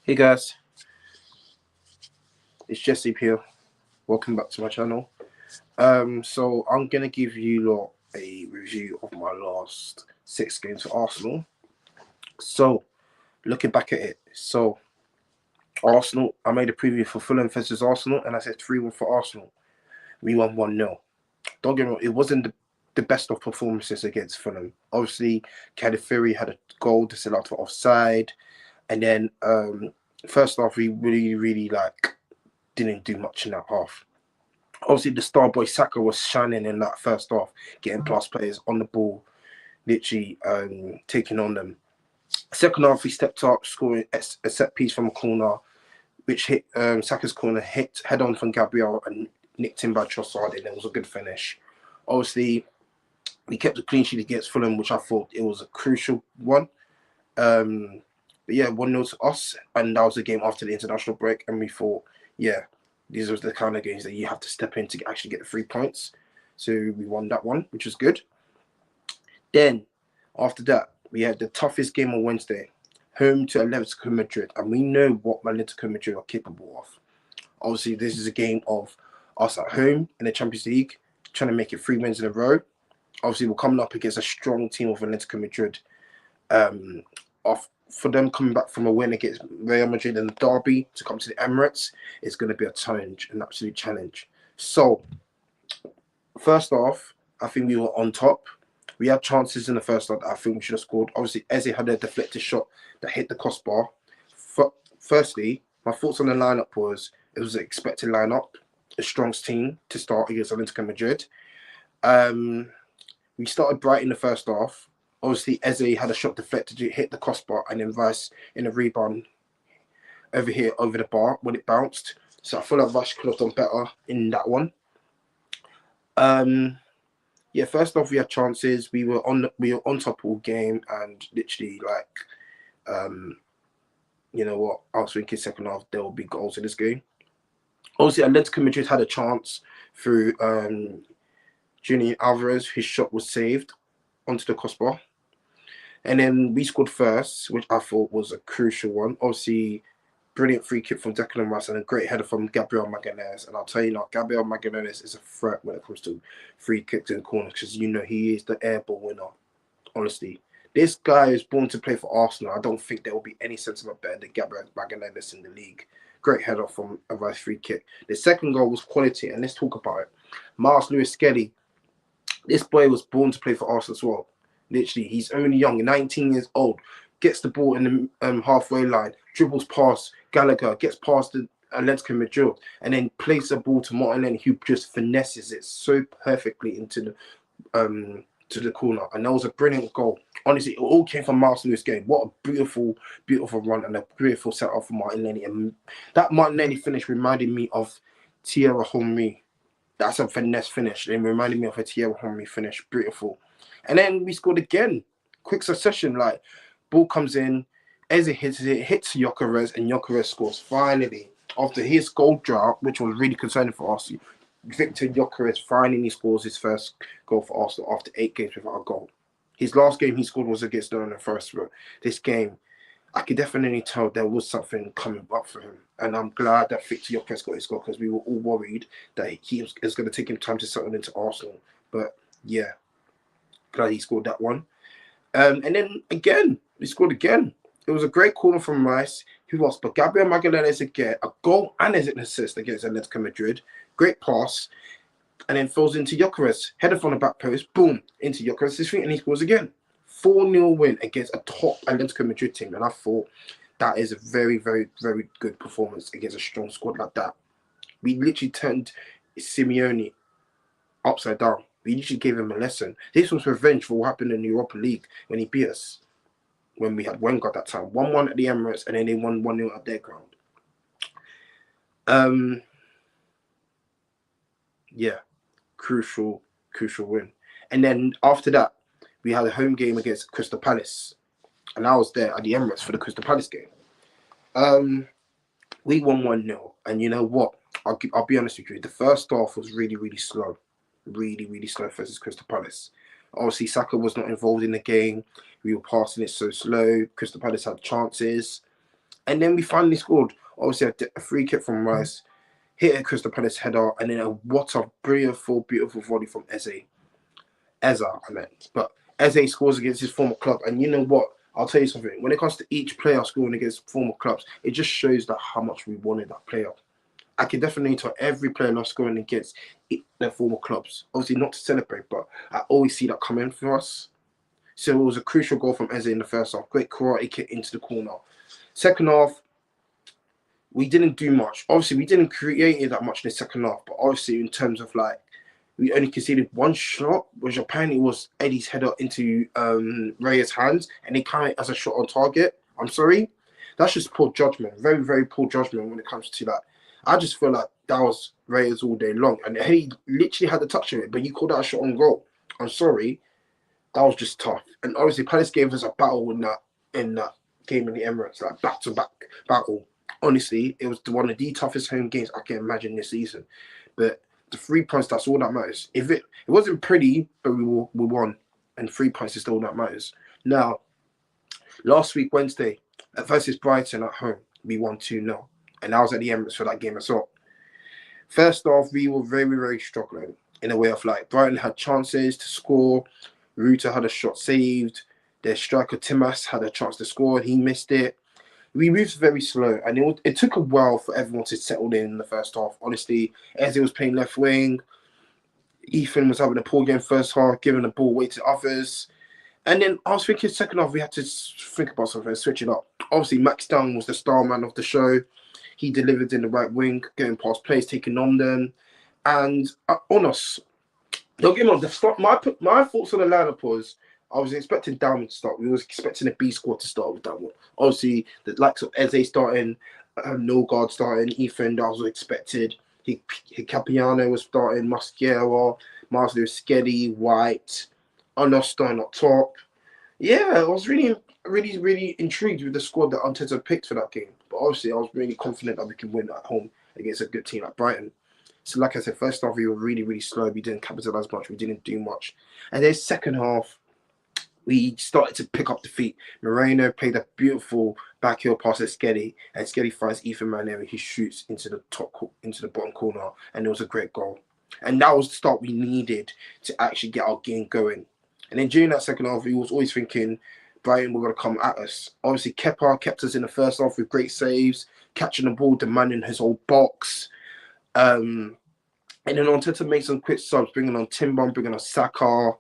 Hey guys, it's Jesse here. Welcome back to my channel. So I'm gonna give you lot a review of my last 6 games for Arsenal. So looking back at it, Arsenal, I made a preview for Fulham versus Arsenal, and I said 3-1 for Arsenal. We won 1-0. Don't get me wrong, it wasn't the best of performances against Fulham. Obviously, Cadiferi had a goal to sell out for offside, and then first half we really didn't do much in that half. Obviously, the star boy Saka was shining in that first half, getting plus players on the ball, literally taking on them. Second half, he stepped up, scoring a set piece from a corner, which hit Saka's corner, hit head on from Gabriel and nicked in by Trossard, and it was a good finish. Obviously, we kept the clean sheet against Fulham, which I thought it was a crucial one. But yeah, 1-0 to us, and that was the game after the international break, and we thought, yeah, these are the kind of games that you have to step in to actually get the 3 points. So we won that one, which was good. Then, after that, we had the toughest game on Wednesday, home to Atletico Madrid, and we know what Atletico Madrid are capable of. Obviously, this is a game of us at home in the Champions League, trying to make it 3 wins in a row. Obviously, we're coming up against a strong team of Atletico Madrid. For them coming back from a win against Real Madrid in the derby to come to the Emirates, it's going to be a challenge, an absolute challenge. So, first off, I think we were on top. We had chances in the first half that I think we should have scored. Obviously, Eze had a deflected shot that hit the crossbar. Firstly, my thoughts on the lineup was it was an expected lineup, a strong team to start against Atletico Madrid. We started bright in the first half. Obviously, Eze had a shot deflected, hit the crossbar, and then Rice in a rebound over here, over the bar when it bounced. So I feel like Rice could have done better in that one. Yeah, first off, we had chances. We were on top all game, and literally you know what? I was thinking second half there will be goals in this game. Obviously, Atletico Madrid had a chance through Junior Alvarez. His shot was saved onto the crossbar. And then we scored first, which I thought was a crucial one. Obviously, brilliant free kick from Declan Rice and a great header from Gabriel Magalhaes. And I'll tell you now, Gabriel Magalhaes is a threat when it comes to free kicks in corners because you know he is the airball winner. Honestly, this guy is born to play for Arsenal. I don't think there will be any sentiment better than Gabriel Magalhaes in the league. Great header from a Rice free kick. The second goal was quality, and let's talk about it. Miles Lewis-Skelly, this boy was born to play for Arsenal as well. Literally, he's only young, 19 years old. Gets the ball in the halfway line, dribbles past Gallagher, gets past the Atletico Madrid, and then plays the ball to Martinelli, who just finesses it so perfectly into the corner. And that was a brilliant goal. Honestly, it all came from Miles Lewis-Skelly. What a beautiful, beautiful run and a beautiful setup for Martinelli. And that Martinelli finish reminded me of Thierry Henry. That's a finesse finish. It reminded me of a Thierry Henry finish. Beautiful. And then we scored again. Quick succession. Like, ball comes in. Eze hits it, hits Gyökeres, and Gyökeres scores. Finally, after his goal drought, which was really concerning for us, Victor Gyökeres finally scores his first goal for Arsenal after 8 games without a goal. His last game he scored was against Nottingham Forest. But this game, I could definitely tell there was something coming up for him. And I'm glad that Victor Gyökeres got his goal because we were all worried that he was going to take him time to settle into Arsenal. But yeah, glad he scored that one. And then again, we scored again. It was a great corner from Rice. Who else? But Gabriel Magalhaes again, a goal and an assist against Atletico Madrid. Great pass. And then falls into Gyökeres. Header from the back post. Boom. Into Gyökeres' feet and he scores again. 4-0 win against a top Atletico Madrid team. And I thought that is a very, very, very good performance against a strong squad like that. We literally turned Simeone upside down. We literally gave him a lesson. This was revenge for what happened in the Europa League when he beat us. When we had Wenger that time. 1-1 at the Emirates and then they won 1-0 at their ground. Yeah. Crucial win. And then after that, we had a home game against Crystal Palace. And I was there at the Emirates for the Crystal Palace game. We won 1-0. And you know what? I'll be honest with you. The first half was really, really slow. Really, really slow versus Crystal Palace. Obviously, Saka was not involved in the game. We were passing it so slow. Crystal Palace had chances. And then we finally scored. Obviously, a free kick from Rice, hit a Crystal Palace header, and then what a beautiful, beautiful volley from Eza, I meant. But Eze scores against his former club. And you know what? I'll tell you something. When it comes to each player scoring against former clubs, it just shows that how much we wanted that player. I can definitely tell every player not scoring against their former clubs. Obviously, not to celebrate, but I always see that coming for us. So it was a crucial goal from Eze in the first half. Great karate kick into the corner. Second half, we didn't do much. Obviously, we didn't create it that much in the second half, but obviously, in terms of like, we only conceded one shot, which apparently was Eddie's header into Ray's hands, and he counted as a shot on target. I'm sorry. That's just poor judgment. Very, very poor judgment when it comes to that. I just feel like that was Reyes all day long. And he literally had the touch of it, but you called that a shot on goal. I'm sorry. That was just tough. And obviously, Palace gave us a battle in that game in the Emirates, like back-to-back battle. Honestly, it was one of the toughest home games I can imagine this season. But the 3 points, that's all that matters. If it wasn't pretty, but we won. And 3 points is still all that matters. Now, last week, Wednesday, versus Brighton at home, we won 2-0. And I was at the Emirates for that game as well. First off, we were very, very struggling in a way of like Brighton had chances to score. Ruta had a shot saved. Their striker Timas had a chance to score and he missed it. We moved very slow and it took a while for everyone to settle in the first half. Honestly, Eze was playing left wing. Ethan was having a poor game first half, giving the ball away to others. And then I was thinking second half, we had to think about something and switch it up. Obviously, Max Down was the star man of the show. He delivered in the right wing, getting past players, taking on them. And on us, don't get me wrong, my thoughts on the lineup was I was expecting Down to start. We was expecting a B squad to start with that one. Obviously, the likes of Eze starting, Nogard starting, Ethan, that was expected. Capiano was starting, Mascara, Marcelo Skedy, White, Onos starting up top. Yeah, I was really, really, really intrigued with the squad that Arteta picked for that game. But obviously, I was really confident that we can win at home against a good team like Brighton. So, like I said, first half, we were really, really slow. We didn't capitalize much. We didn't do much. And then second half, we started to pick up the feet. Moreno played a beautiful backheel pass at Skedy, and Skedy finds Ethan Maneri. He shoots into the bottom corner, and it was a great goal. And that was the start we needed to actually get our game going. And then during that second half, we was always thinking Brighton were going to come at us. Obviously, Kepa kept us in the first half with great saves, catching the ball, demanding his whole box. And then Arteta made some quick subs, bringing on Timber, bringing on Saka.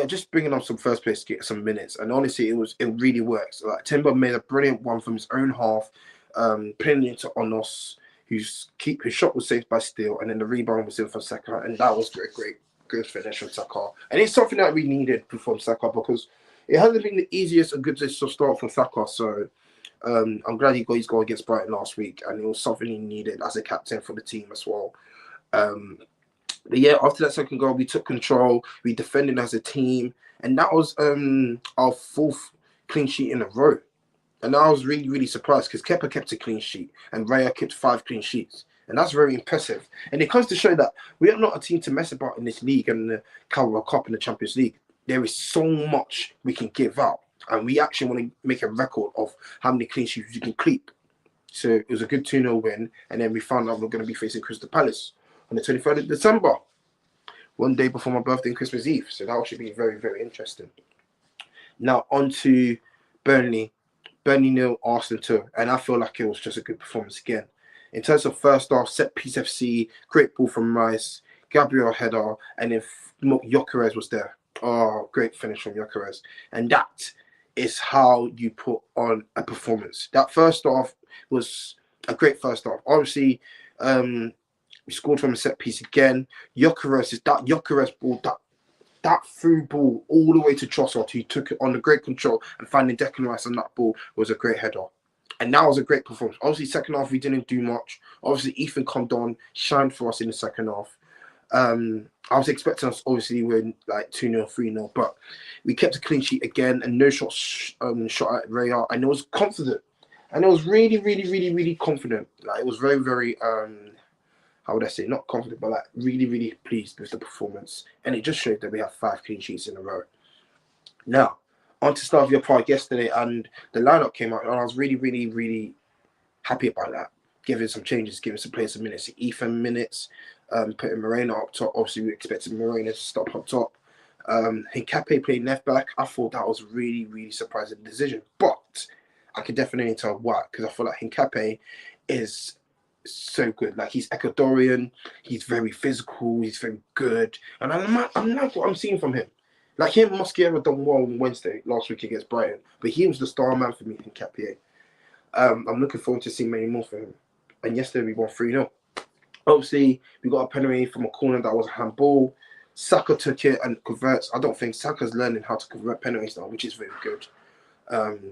Just bringing on some first place to get some minutes. And honestly, it really works. Like Timber made a brilliant one from his own half, putting it into Onos, whose shot was saved by Steele, and then the rebound was in from Saka, and that was great finish from Saka. And it's something that we needed from Saka because it hasn't been the easiest and good to start from Saka. So I'm glad he got his goal against Brighton last week, and it was something he needed as a captain for the team as well. But yeah, after that second goal, we took control. We defended as a team, and that was our fourth clean sheet in a row. And I was really, really surprised because Kepa kept a clean sheet and Raya kept 5 clean sheets. And that's very impressive. And it comes to show that we are not a team to mess about in this league and the Carabao Cup and the Champions League. There is so much we can give out. And we actually want to make a record of how many clean sheets you can keep. So it was a good 2-0 win. And then we found out we're going to be facing Crystal Palace on the 23rd of December. One day before my birthday and Christmas Eve. So that should be very, very interesting. Now on to Burnley. Burnley 0, Arsenal 2. And I feel like it was just a good performance again. In terms of first half, set piece FC, great ball from Rice, Gabriel header, and then Gyökeres was there. Oh, great finish from Gyökeres. And that is how you put on a performance. That first half was a great first half. Obviously, we scored from a set piece again. Gyökeres ball, that through ball all the way to Trossard, who took it on the great control, and finding Declan Rice on that ball was a great header. And that was a great performance. Obviously, second half, we didn't do much. Obviously, Ethan come on, shined for us in the second half. I was expecting us, obviously, win like 2-0, 3-0, but we kept a clean sheet again and no shot at Raya. And it was confident. And it was really, really, really, really confident. Like, it was very, very, how would I say, not confident, but like really, really pleased with the performance. And it just showed that we have 5 clean sheets in a row. Now, onto Slavia Prague yesterday, and the lineup came out, and I was really, really, really happy about that. Giving some changes, giving some players some minutes, Ethan minutes, putting Moreno up top. Obviously, we expected Moreno to stop up top. Hincapié playing left back. I thought that was really, really surprising decision, but I could definitely tell why, because I feel like Hincapié is so good. Like, he's Ecuadorian, he's very physical, he's very good, and I'm like what I'm seeing from him. Like him, Mosquera done well on Wednesday last week against Brighton, but he was the star man for me in Hincapié. I'm looking forward to seeing many more from him. And yesterday we won 3-0. Obviously, we got a penalty from a corner that was a handball. Saka took it and converts. I don't think Saka's learning how to convert penalties now, which is very good.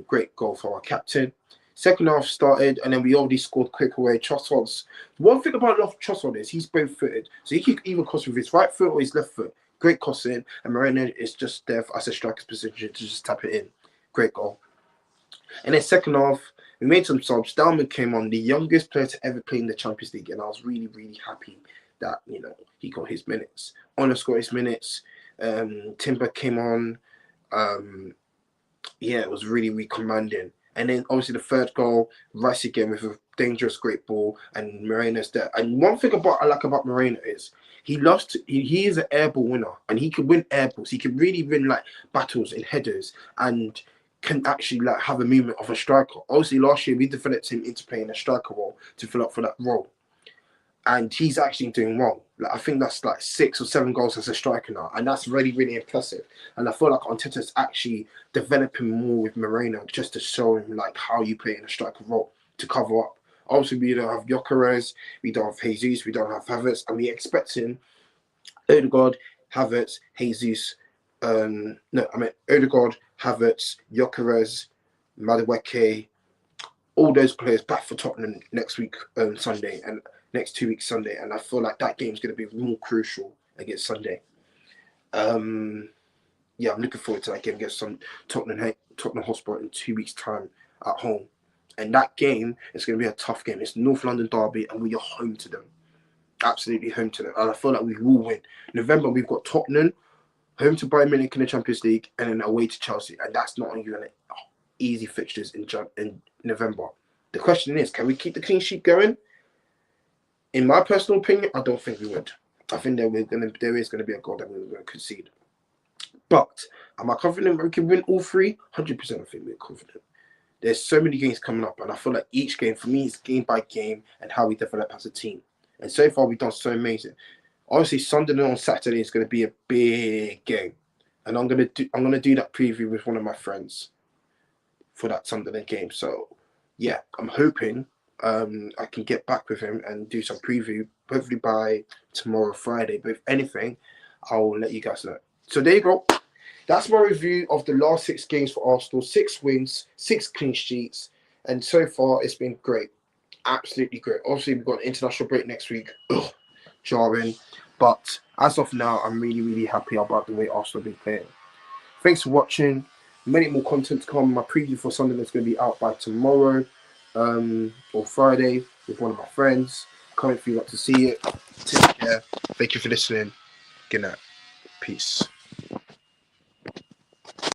Great goal for our captain. Second half started, and then we already scored quick away. Trossard's one thing about Trossard is he's both footed, so he can even cross with his right foot or his left foot. Great crossing, and Moreno is just there as a striker's position to just tap it in. Great goal. And then second half, we made some subs. Dalman came on, the youngest player to ever play in the Champions League, and I was really, really happy that he got his minutes. Honest got his minutes. Timber came on. It was really, really commanding. And then obviously the third goal, Rice again with a dangerous, great ball, and Moreno's there. And one thing I like about Moreno is he is an airball winner, and he can win airballs. He can really win like battles in headers, and can actually like have a movement of a striker. Obviously, last year we developed him into playing a striker role to fill up for that role, and he's actually doing well. Like, I think that's like 6 or 7 goals as a striker now, and that's really, really impressive. And I feel like Arteta's actually developing more with Moreno just to show him like how you play in a striker role to cover up. Obviously, we don't have Gyökeres, we don't have Jesus, we don't have Havertz, and we're expecting Odegaard, Havertz, Jesus. Odegaard, Havertz, Gyökeres, Madueke, all those players back for Tottenham next week, Sunday, and next 2 weeks Sunday, and I feel like that game's going to be more crucial against Sunday. I'm looking forward to that game against some Tottenham Hotspur in 2 weeks' time at home, and that game is going to be a tough game. It's North London derby, and we are home to them, absolutely home to them, and I feel like we will win. November we've got Tottenham, home to Bayern Munich in the Champions League, and then away to Chelsea, and that's not even easy fixtures in November. The question is, can we keep the clean sheet going? In my personal opinion, I don't think we would. I think there is going to be a goal that we're going to concede. But am I confident we can win all 3? 100% I think we're confident. There's so many games coming up, and I feel like each game for me is game by game and how we develop as a team. And so far, we've done so amazing. Obviously, Sunderland on Saturday is going to be a big game, and I'm going to do that preview with one of my friends for that Sunderland game. So yeah, I'm hoping I can get back with him and do some preview, hopefully by tomorrow, Friday. But if anything, I'll let you guys know. So there you go. That's my review of the last 6 games for Arsenal. 6 wins, 6 clean sheets, and so far it's been great. Absolutely great. Obviously, we've got an international break next week. Ugh, jarring. But as of now, I'm really, really happy about the way Arsenal have been playing. Thanks for watching. Many more content to come. My preview for Sunday is going to be out by tomorrow or Friday with one of my friends. Can't wait for you lot to see it. Take care. Thank you for listening. Good night. Peace.